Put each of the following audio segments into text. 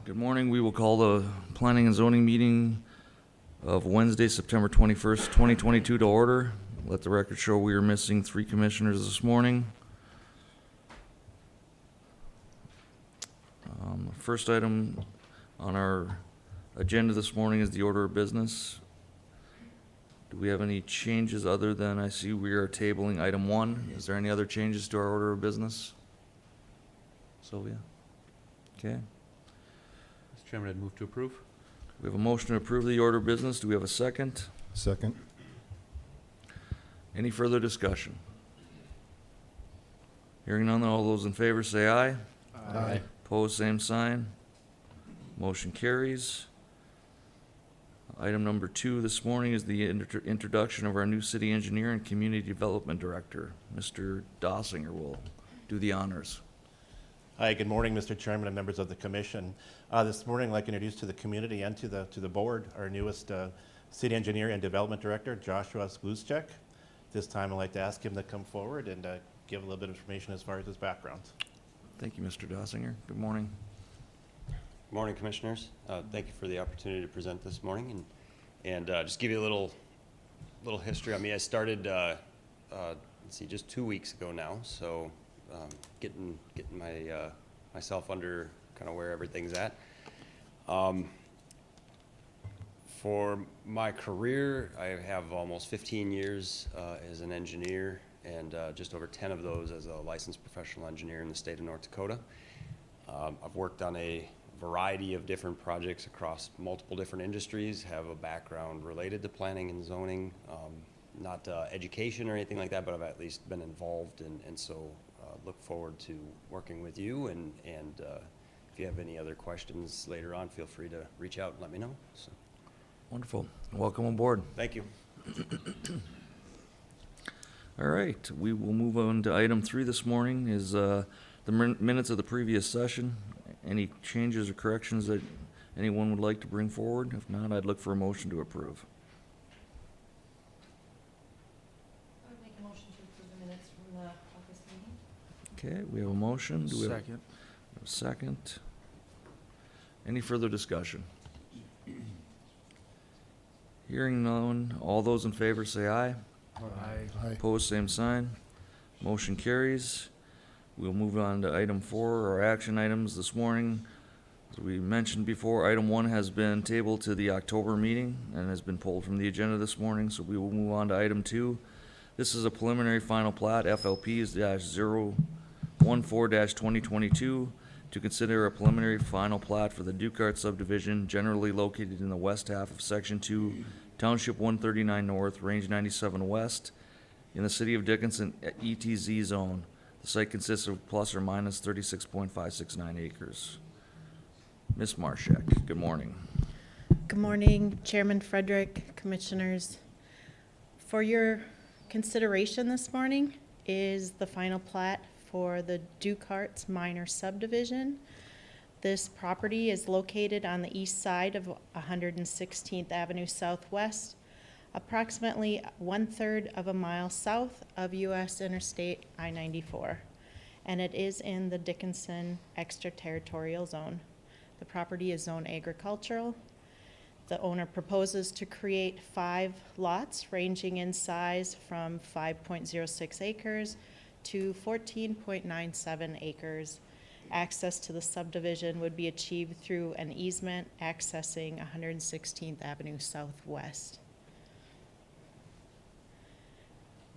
Good morning. We will call the Planning and Zoning meeting of Wednesday, September 21st, 2022 to order. Let the record show we are missing 3 commissioners this morning. First item on our agenda this morning is the order of business. Do we have any changes other than I see we are tabling item 1? Is there any other changes to our order of business? Sylvia? Okay. Mr. Chairman, I'd move to approve. We have a motion to approve the order of business. Do we have a second? Second. Any further discussion? Hearing none, all those in favor say aye. Aye. Opposed, same sign. Motion carries. Item number 2 this morning is the introduction of our new city engineer and community development director. Mr. Dossinger will do the honors. Hi, good morning, Mr. Chairman and members of the Commission. This morning, I'd like to introduce to the community and to the board our newest city engineer and development director, Joshua Skluschek. This time, I'd like to ask him to come forward and give a little bit of information as far as his background. Thank you, Mr. Dossinger. Good morning. Good morning, Commissioners. Thank you for the opportunity to present this morning and just give you a little history on me. I started, let's see, just 2 weeks ago now, so getting myself under kind of where everything's at. For my career, I have almost 15 years as an engineer and just over 10 of those as a licensed professional engineer in the state of North Dakota. I've worked on a variety of different projects across multiple different industries, have a background related to planning and zoning, not education or anything like that, but I've at least been involved, and so look forward to working with you, and if you have any other questions later on, feel free to reach out and let me know. So. Wonderful. Welcome aboard. Thank you. All right, we will move on to item 3 this morning is the minutes of the previous session. Any changes or corrections that anyone would like to bring forward? If not, I'd look for a motion to approve. I would make a motion to approve the minutes from the August meeting. Okay, we have a motion. Do we have Second. a second? Any further discussion? Hearing none, all those in favor say aye. Aye. Opposed, same sign. Motion carries. We'll move on to item 4, our action items this morning. As we mentioned before, item 1 has been tabled to the October meeting and has been pulled from the agenda this morning, so we will move on to item 2. This is a preliminary final plat, FLP-014-2022, to consider a preliminary final plat for the Dukart subdivision generally located in the west half of Section 2, Township 139 North, Range 97 West, in the City of Dickinson ETZ zone. The site consists of plus or minus 36.569 acres. Ms. Marshak, good morning. Good morning, Chairman Frederick, Commissioners. For your consideration this morning is the final plat for the Ducart's minor subdivision. This property is located on the east side of 116th Avenue Southwest, approximately 1/3 of a mile south of U.S. Interstate I-94, and it is in the Dickinson extraterritorial zone. The property is zoned agricultural. The owner proposes to create 5 lots ranging in size from 5.06 acres to 14.97 acres. Access to the subdivision would be achieved through an easement accessing 116th Avenue Southwest.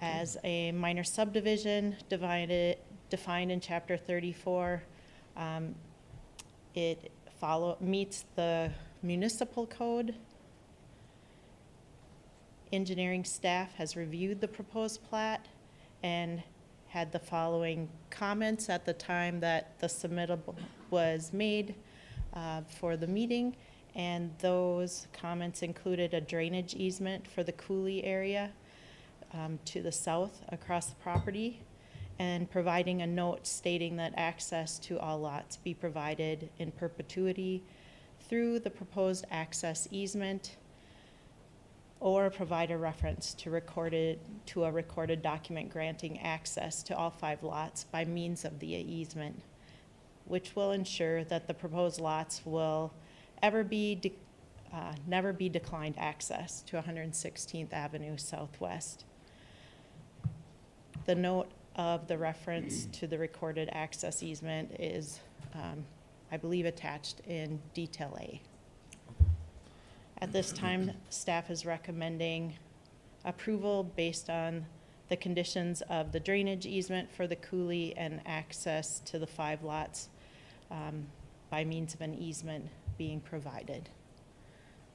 As a minor subdivision defined in Chapter 34, it meets the municipal code. Engineering staff has reviewed the proposed plat and had the following comments at the time that the submittal was made for the meeting, and those comments included a drainage easement for the coulee area to the south across the property, and providing a note stating that access to all lots be provided in perpetuity through the proposed access easement, or provide a reference to a recorded document granting access to all 5 lots by means of the easement. which will ensure that the proposed lots will never be declined access to 116th Avenue Southwest. The note of the reference to the recorded access easement is, I believe, attached in detail A. At this time, staff is recommending approval based on the conditions of the drainage easement for the coulee and access to the 5 lots by means of an easement being provided.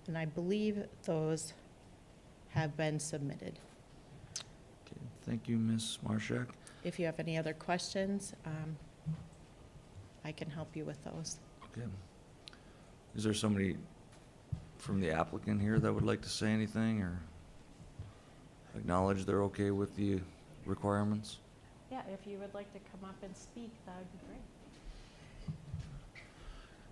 And I believe those have been submitted. Okay, thank you, Ms. Marshak. If you have any other questions, I can help you with those. Okay. Is there somebody from the applicant here that would like to say anything or acknowledge they're okay with the requirements? Yeah, if you would like to come up and speak, that would be great.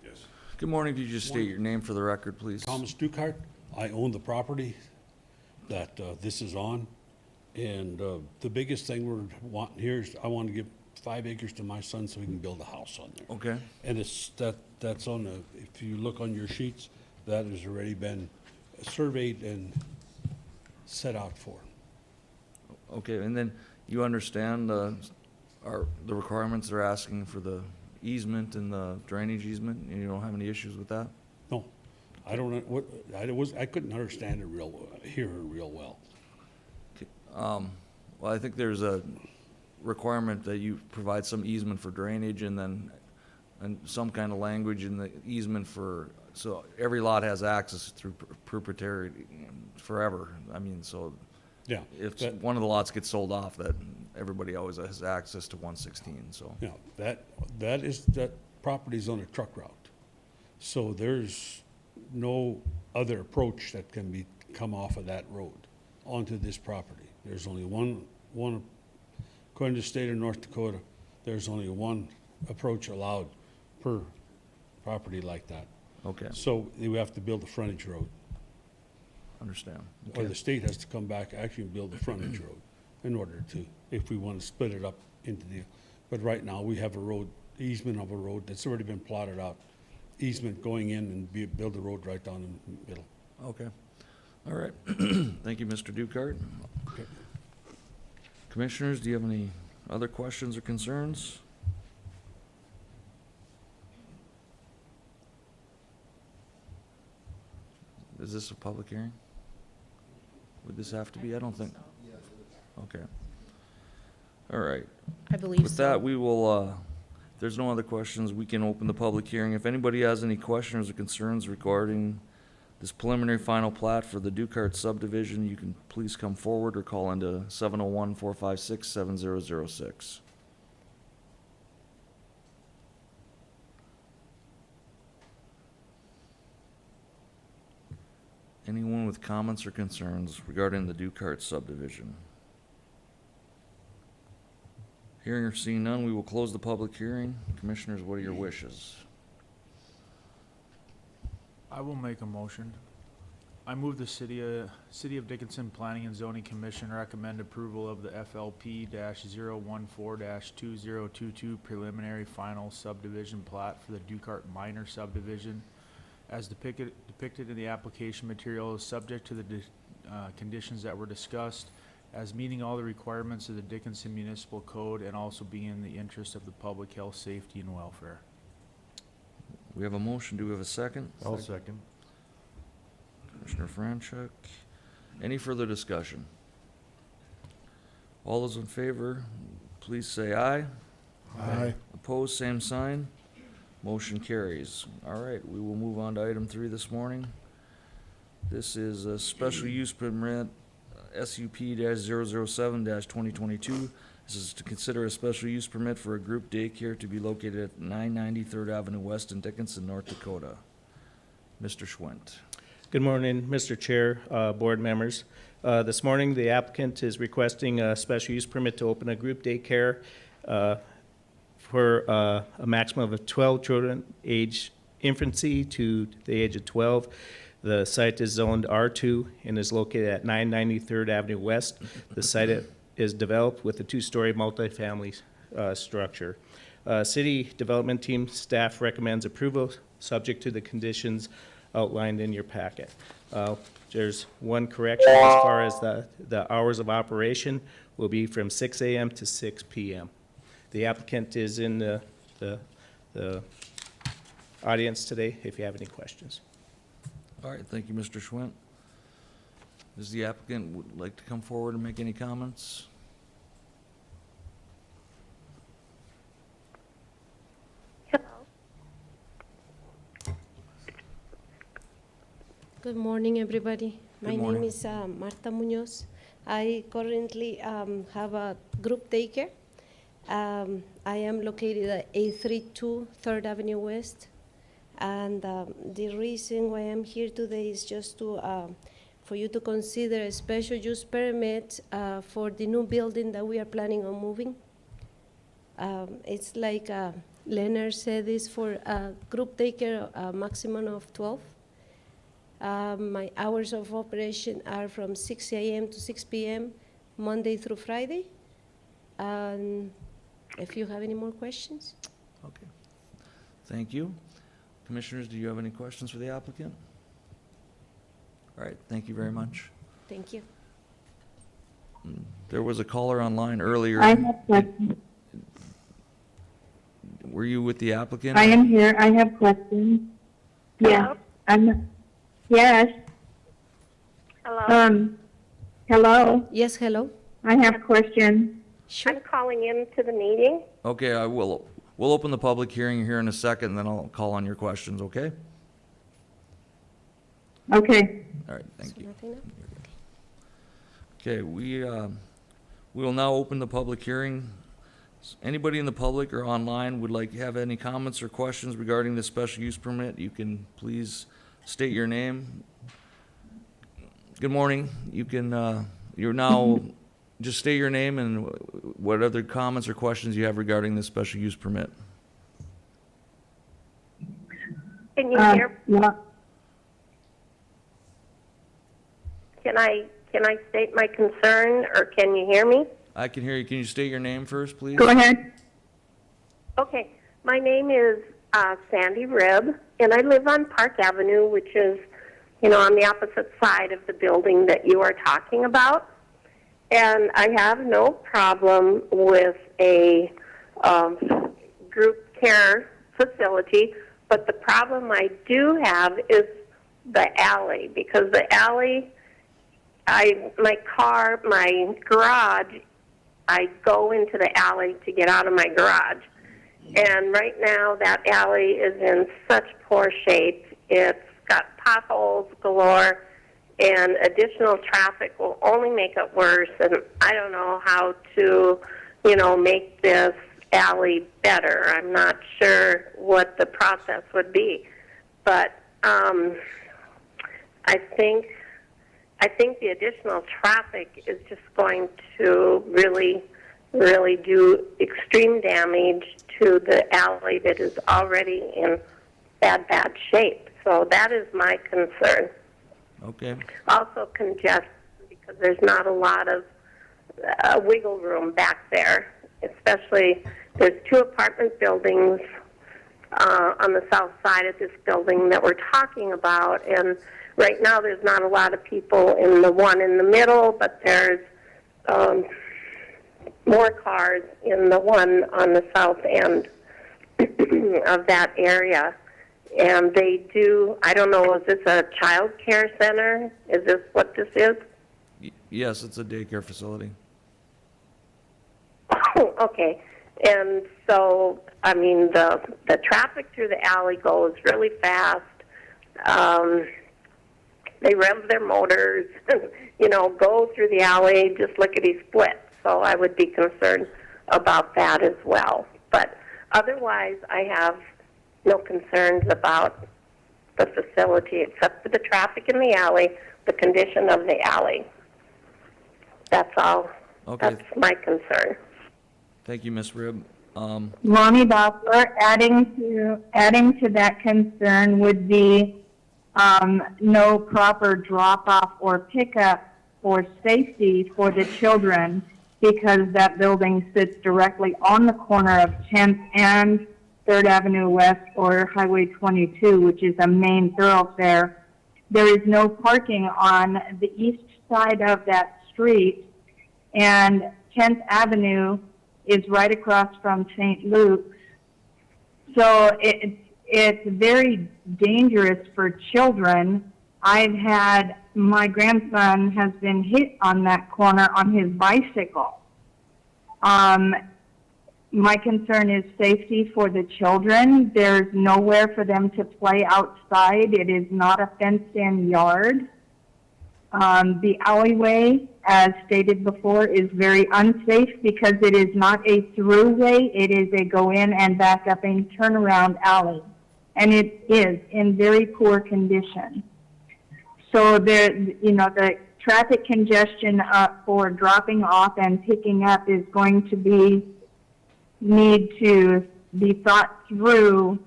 Yes. Good morning. Could you just state your name for the record, please? Thomas Dukart. I own the property that this is on. And the biggest thing we're wanting here is I want to give 5 acres to my son so he can build a house on there. Okay, And that's on the, if you look on your sheets, that has already been surveyed and set out for. okay, and then you understand the requirements they're asking for the easement and the drainage easement, and you don't have any issues with that? No, I don't know I couldn't understand it hear her real well. Okay, well, I think there's a requirement that you provide some easement for drainage and some kind of language in the easement so every lot has access through perpetuity forever. I mean, so Yeah. if that- one of the lots gets sold off, that everybody always has access to 116, so. Yeah, that property's on a truck route. So there's no other approach that can come off of that road onto this property. There's only one, according to the state of North Dakota, there's only one approach allowed per property like that. Okay, So you have to build a frontage road, understand. or Okay. the state has to come back actually and build a frontage road in order to, if we want to split it up into but right now, we have a road, easement of a road that's already been plotted out. Easement going in and build the road right down in the middle. Okay, all right. Thank you, Mr. Dukart. Okay. Commissioners, do you have any other questions or concerns? Is this a public hearing? Would this have to be? I don't think. Okay. All right. I believe so. With that, we will, if there's no other questions, we can open the public hearing. If anybody has any questions or concerns regarding this preliminary final plat for the Dukart subdivision, you can please come forward or call into 701-456-7006. Anyone with comments or concerns regarding the Dukart subdivision? Hearing or seeing none, we will close the public hearing. Commissioners, what are your wishes? I will make a motion. I move the City of Dickinson Planning and Zoning Commission recommend approval of the FLP-014-2022 preliminary final subdivision plat for the Dukart Minor subdivision as depicted in the application material is subject to the conditions that were discussed as meeting all the requirements of the Dickinson Municipal Code and also being in the interest of the public health, safety, and welfare. We have a motion. Do we have a second? I'll second. Commissioner Franchuk. Any further discussion? All those in favor, please say aye. Aye. Opposed, same sign. Motion carries. All right, we will move on to item 3 this morning. This is a special use permit, SUP-007-2022. This is to consider a special use permit for a group daycare to be located at 990 3rd Avenue West in Dickinson, North Dakota. Mr. Schwent. Good morning, Mr. Chair, board members. This morning, the applicant is requesting a special use permit to open a group daycare for a maximum of 12 children, age infancy to the age of 12. The site is zoned R2 and is located at 990 3rd Avenue West. The site is developed with a 2-story multifamily structure. City Development Team staff recommends approval, subject to the conditions outlined in your packet. There's one correction as far as the hours of operation will be from 6 a.m. to 6 p.m. The applicant is in the audience today if you have any questions. All right, thank you, Mr. Schwint. Does the applicant would like to come forward and make any comments? Good morning, everybody. Good My morning. name is Marta Munoz. I currently have a group daycare. I am located at 832 3rd Avenue West. And the reason why I'm here today is just to, for you to consider a special use permit for the new building that we are planning on moving. It's like Leonard said, it's for a group daycare, a maximum of 12. My hours of operation are from 6 a.m. to 6 p.m., Monday through Friday. If you have any more questions. Okay. Thank you. Commissioners, do you have any questions for the applicant? All right, thank you very much. Thank you. There was a caller online earlier. I have questions. Were you with the applicant? I am here. I have questions. Yes, yes. Hello. Hello. Yes, hello. I have questions. Sure. I'm calling in to the meeting. Okay, we'll open the public hearing here in a second, and then I'll call on your questions, okay? Okay. All right, thank you. Nothing else? Okay, we will now open the public hearing. Anybody in the public or online would like to have any comments or questions regarding the special use permit, you can please state your name. Good morning. You can, you're now, just state your name and what other comments or questions you have regarding this special use permit. Can you hear? Yeah. Can I state my concern, or can you hear me? I can hear you. Can you state your name first, please? Go ahead. Okay, my name is Sandy Ribb, and I live on Park Avenue, which is, on the opposite side of the building that you are talking about. And I have no problem with a group care facility, but the problem I do have is the alley, because the alley, my garage, I go into the alley to get out of my garage. And right now, that alley is in such poor shape. It's got potholes galore, and additional traffic will only make it worse. And I don't know how to, make this alley better. I'm not sure what the process would be. But I think the additional traffic is just going to really do extreme damage to the alley that is already in bad shape. So that is my concern. Okay. Also congestion, because there's not a lot of wiggle room back there. Especially, there's 2 apartment buildings on the south side of this building that we're talking about, and right now there's not a lot of people in the one in the middle, but there's more cars in the one on the south end of that area. And they do, I don't know, is this a child care center? Is this what this is? Yes, it's a daycare facility. Okay. And so, the traffic through the alley goes really fast. They rev their motors, go through the alley just lickety-split. So I would be concerned about that as well. But otherwise, I have no concerns about the facility except for the traffic in the alley, the condition of the alley. That's all. Okay. That's my concern. Thank you, Ms. Ribb. Lonnie Bosler, adding to that concern would be no proper drop-off or pickup for safety for the children because that building sits directly on the corner of 10th and 3rd Avenue West or Highway 22, which is a main thoroughfare. There is no parking on the east side of that street, and 10th Avenue is right across from St. Luke's. So it's very dangerous for children. My grandson has been hit on that corner on his bicycle. My concern is safety for the children. There's nowhere for them to play outside. It is not a fenced-in yard. The alleyway, as stated before, is very unsafe because it is not a throughway. It is a go in and back up and turnaround alley. And it is in very poor condition. So the traffic congestion for dropping off and picking up is going to need to be thought through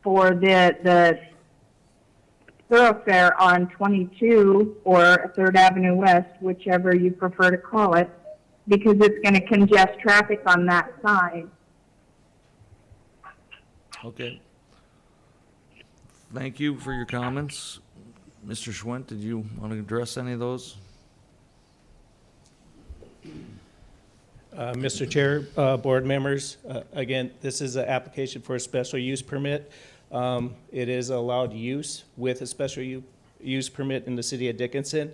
for the thoroughfare on 22 or 3rd Avenue West, whichever you prefer to call it, because it's going to congest traffic on that side. Okay. Thank you for your comments. Mr. Schwint, did you want to address any of those? Mr. Chair, board members, again, this is an application for a special use permit. It is allowed use with a special use permit in the city of Dickinson.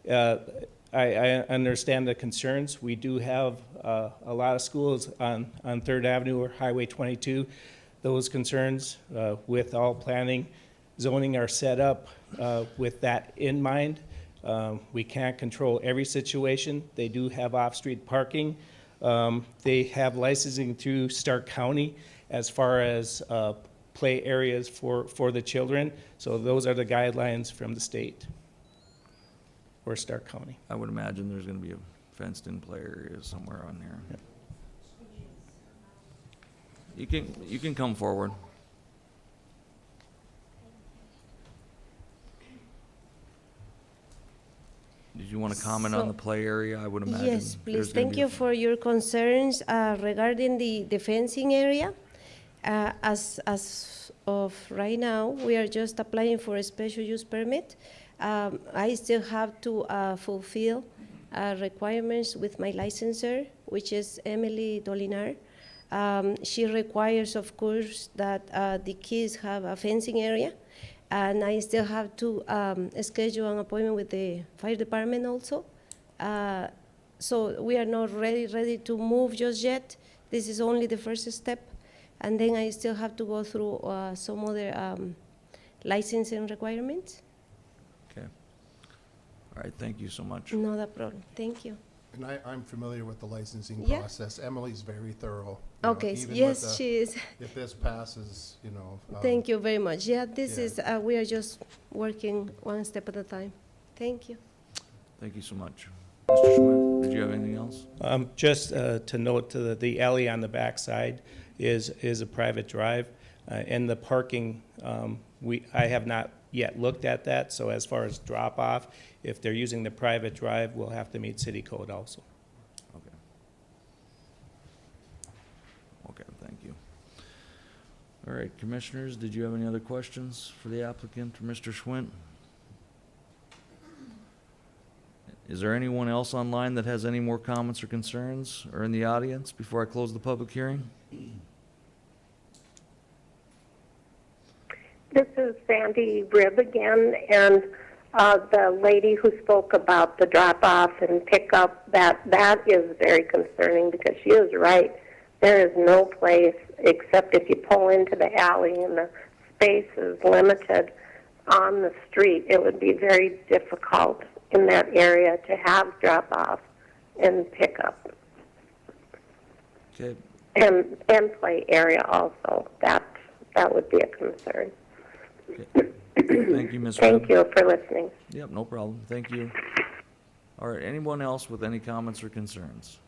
I understand the concerns. We do have a lot of schools on 3rd Avenue or Highway 22. Those concerns with all planning, zoning are set up with that in mind. We can't control every situation. They do have off-street parking. They have licensing through Stark County as far as play areas for the children. So those are the guidelines from the state or Stark County. I would imagine there's going to be a fenced-in play area somewhere on there. Yeah. You can come forward. Did you want to comment on the play area? I would imagine. Yes, please. there's gonna Thank be you a- for your concerns regarding the fencing area. As of right now, we are just applying for a special use permit. I still have to fulfill requirements with my licensor, which is Emily Dolinar. She requires, of course, that the kids have a fencing area. And I still have to schedule an appointment with the fire department also. So we are not ready to move just yet. This is only the first step. And then I still have to go through some other licensing requirements. Okay. All right, thank you so much. Not a problem. Thank you. And I'm familiar with the licensing Yeah. process. Emily's very thorough. You know, Okay, even with yes, the- she is. If this passes, you know. Thank you very much. Yeah, this yeah. is, we are just working one step at a time. Thank you. Thank you so much. Mr. Schwinn, did you have anything else? Just to note, the alley on the backside is a private drive, and the parking, I have not yet looked at that, so as far as drop-off, if they're using the private drive, we'll have to meet city code also. Okay. Okay, thank you. All right, commissioners, did you have any other questions for the applicant, or Mr. Schwint? Is there anyone else online that has any more comments or concerns, or in the audience, before I close the public hearing? This is Sandy Ribb again, and the lady who spoke about the drop-off and pickup, that is very concerning because she is right. There is no place except if you pull into the alley and the space is limited on the street. It would be very difficult in that area to have drop-off and pickup Okay, and play area also. That would be a concern. thank you, Ms. Thank Webb. you for listening. Yep, no problem, thank you. All right, anyone else with any comments or concerns?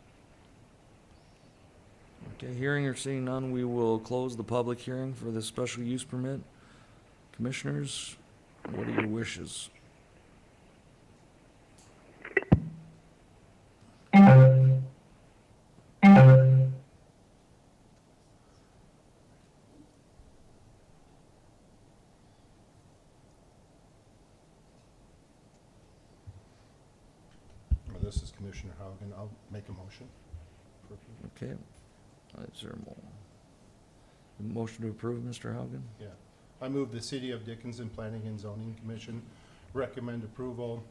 Okay, hearing or seeing none, we will close the public hearing for this special use permit. Commissioners, what are your wishes? this is Commissioner Haugen. I'll make a motion. for approval. Okay. Is there a motion to approve, Mr. Haugen? Yeah. I move the City of Dickinson Planning and Zoning Commission recommend approval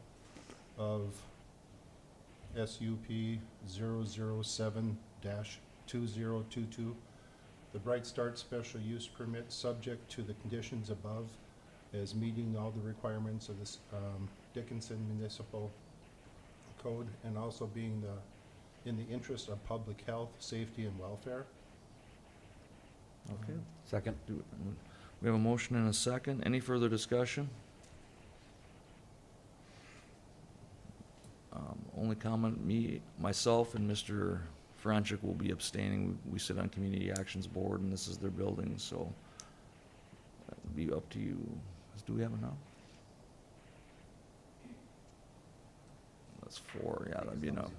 of SUP 007-2022, the Bright Start Special Use Permit, subject to the conditions above, as meeting all the requirements of this Dickinson Municipal Code, and also being in the interest of public health, safety, and welfare. Okay. Second. We have a motion and a second. Any further discussion? Only comment, myself and Mr. Franchuk will be abstaining. We sit on Community Actions Board, and this is their building, so that'd be up to you. Do we have it now? That's 4, yeah, that'd be enough.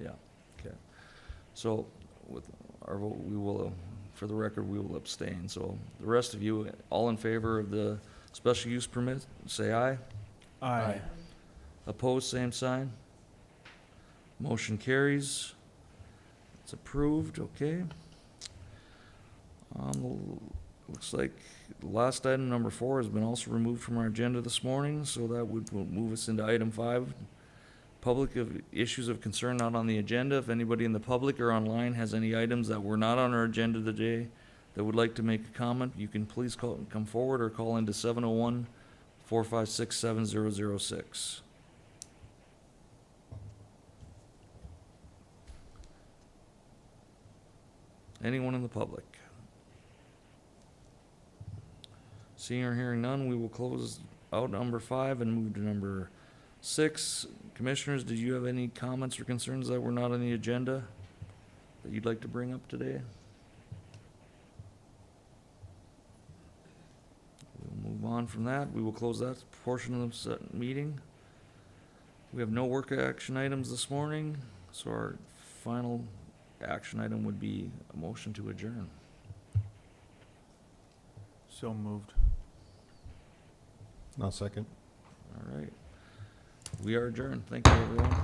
Yeah, okay. So with our vote, we will, for the record, we will abstain. So the rest of you, all in favor of the special use permit, say aye. Aye. Opposed, same sign. Motion carries. It's approved, okay. Looks like the last item, number 4, has been also removed from our agenda this morning, so that would move us into item 5. Public of issues of concern not on the agenda. If anybody in the public or online has any items that were not on our agenda today that would like to make a comment, you can please come forward or call into 701-456-7006. Anyone in the public? Seeing or hearing none, we will close out number 5 and move to number 6. Commissioners, did you have any comments or concerns that were not on the agenda that you'd like to bring up today? We'll move on from that. We will close that portion of the meeting. We have no work action items this morning, so our final action item would be a motion to adjourn. So moved. I'll second. All right. We are adjourned. Thank you, everyone.